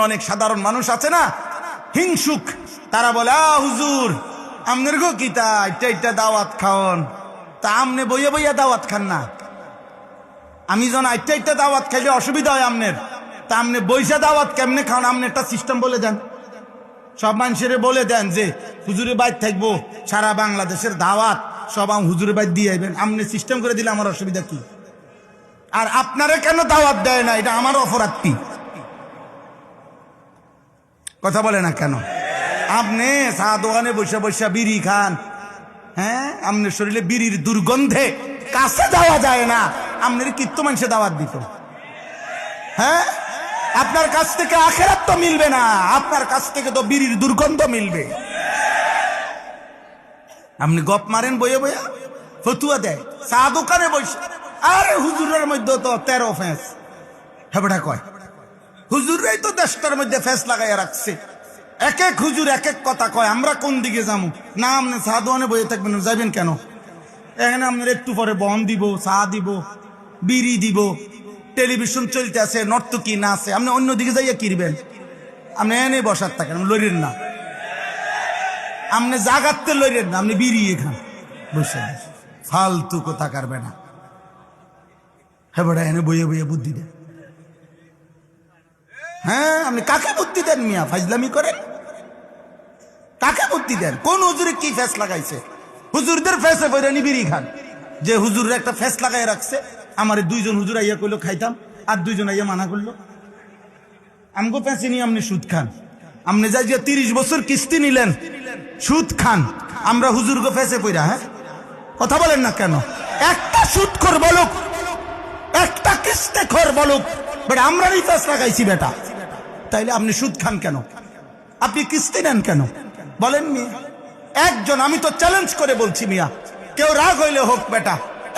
অনেক সাধারণ মানুষ আছে না, হিংসুক, তারা বলে হুজুর আমনের গো কিতা এটা দাওয়াত খাওন, তা আমনে বইয়া বইয়া দাওয়াত খান না। আমি যখন এটা দাওয়াত খাইলে অসুবিধা হয় আমনের, তা আমনে বইসা দাওয়াত কেমনে খাওন? আমনে একটা সিস্টেম বলে দেন, সব মানুষের বলে দেন যে হুজুরের বাইর থাকবো, সারা বাংলাদেশের দাওয়াত সব হুজুরের বাইর দিয়ে আইবেন। আমনে সিস্টেম করে দিলে আমার অসুবিধা কি? আর আপনারা কেন দাওয়াত দেয় না, এটা আমার অপরাধ কি? কথা বলে না কেন? আপনি চা দোকানে বসে বসে বিড়ি খান, হ্যাঁ, আপনার শরীরে বিড়ির দুর্গন্ধে কাছে যাওয়া যায় না, আপনার কীর্ত মানুষে দাওয়াত দিত? হ্যাঁ, আপনার কাছ থেকে আখেরাত তো মিলবে না, আপনার কাছ থেকে তো বিড়ির দুর্গন্ধ মিলবে। আপনি গপ মারেন বইয়ে বইয়া, ফতুয়া দেয় চা দোকানে বসে। আরে হুজুরের মধ্যে তো 13 ফেঁস, হেবড়া কয় হুজুররাই তো দেশটার মধ্যে ফেস লাগাইয়া রাখছে। এক এক হুজুর এক এক কথা কয়, আমরা কোন দিকে যাবো? না আপনি চা দোকানে বইয়ে থাকবেন, যাবেন কেন? এখানে আপনার একটু পরে বন দিব, চা দিব, বিড়ি দিব, টেলিভিশন চলতে আছে, নর্তকী না আছে, আপনি অন্যদিকে যাইয়া কিনবেন। আপনি এনে বসার থাকেন, লড়েন না, আপনি জাগাতে লড়েন না, আপনি বিড়ি খান বসে, ফালতু কথা কারবে না। হ্যাঁ বড়া, এনে বইয়ে বইয়ে বুদ্ধি দেন। হ্যাঁ, আপনি কাকে বুদ্ধি দেন মিয়া? ফাজলামি করেন, কাকে বুদ্ধি দেন? কোন হুজুরে কি ফেস লাগাইছে? হুজুরদের ফেসে বইরানি বিড়ি খান। যে হুজুরের একটা ফেস লাগাই রাখছে, আমার 2জন হুজুর আইয়া কইলো খাইতাম, আর 2জন আইয়া মানা করলো। আমগো ফেসে নিয়ে আপনি সুদ খান, আপনি যাই যে 30 বছর কিস্তি নিলেন, সুদ খান, আমরা হুজুরগো ফেসে পইরা। হ্যাঁ, কথা বলেন না কেন? একটা সুদ খোর বলুক, একটা কিস্তে খোর বলুক, বেটা আমরাই ফেস লাগাইছি বেটা, তাইলে আপনি সুদ খান কেন? আপনি কিস্তি নেন কেন? বলেন মিয়া একজন, আমি তো চ্যালেঞ্জ করে বলছি মিয়া, কেউ রাগ হইলে হোক বেটা,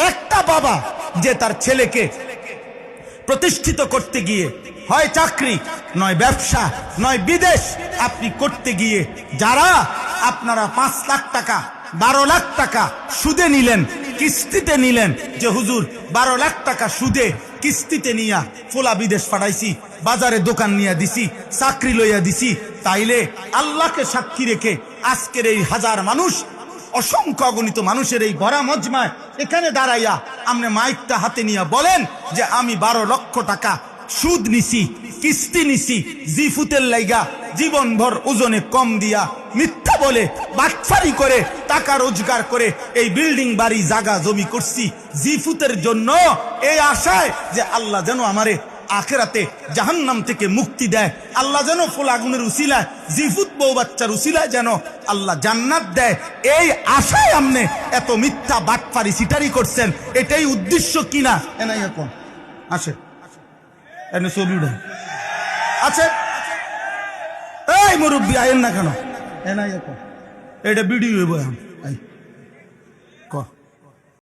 একটা বাবা যে তার ছেলেকে প্রতিষ্ঠিত করতে গিয়ে হয় চাকরি, নয় ব্যবসা, নয় বিদেশ আপনি করতে গিয়ে, যারা আপনারা 5 লাখ টাকা 12 লাখ টাকা সুদে নিলেন, কিস্তিতে নিলেন, যে হুজুর 12 লাখ টাকা সুদে কিস্তিতে নিয়া ফোলা বিদেশ পাঠাইছি, বাজারে দোকান নিয়ে দিছি, চাকরি লইয়া দিছি, তাইলে আল্লাহকে সাক্ষী রেখে আজকের এই হাজার মানুষ, অসংখ্য অগণিত মানুষের এই ভরা মজমায় এখানে দাঁড়াইয়া আপনি মাইকটা হাতে নিয়ে বলেন যে আমি 12 লক্ষ টাকা সুদ নিছি, কিস্তি নিছি, জিফুতের লাইগা জীবনভর ওজনে কম দিয়া মিথ্যা বলে বাটফারি করে টাকা রোজগার করে এই বিল্ডিং বাড়ি জায়গা জমি করছি জিফুতের জন্য, এই আশায় যে আল্লাহ যেন আমারে আখেরাতে জাহান্নাম থেকে মুক্তি দেয়, আল্লাহ যেন ফুল আগুনের উসিলায়, জিফুত বউ বাচ্চার উসিলায় যেন আল্লাহ জান্নাত দেয়, এই আশায় আপনি এত মিথ্যা বাটফারি সিটারি করছেন। এটাই উদ্দেশ্য কিনা? এনাই এখন আসে এনে ছবি উঠে আছে, এই মুরব্বী আইন না কেন? এনাই এখন এটা ভিডিও হইব।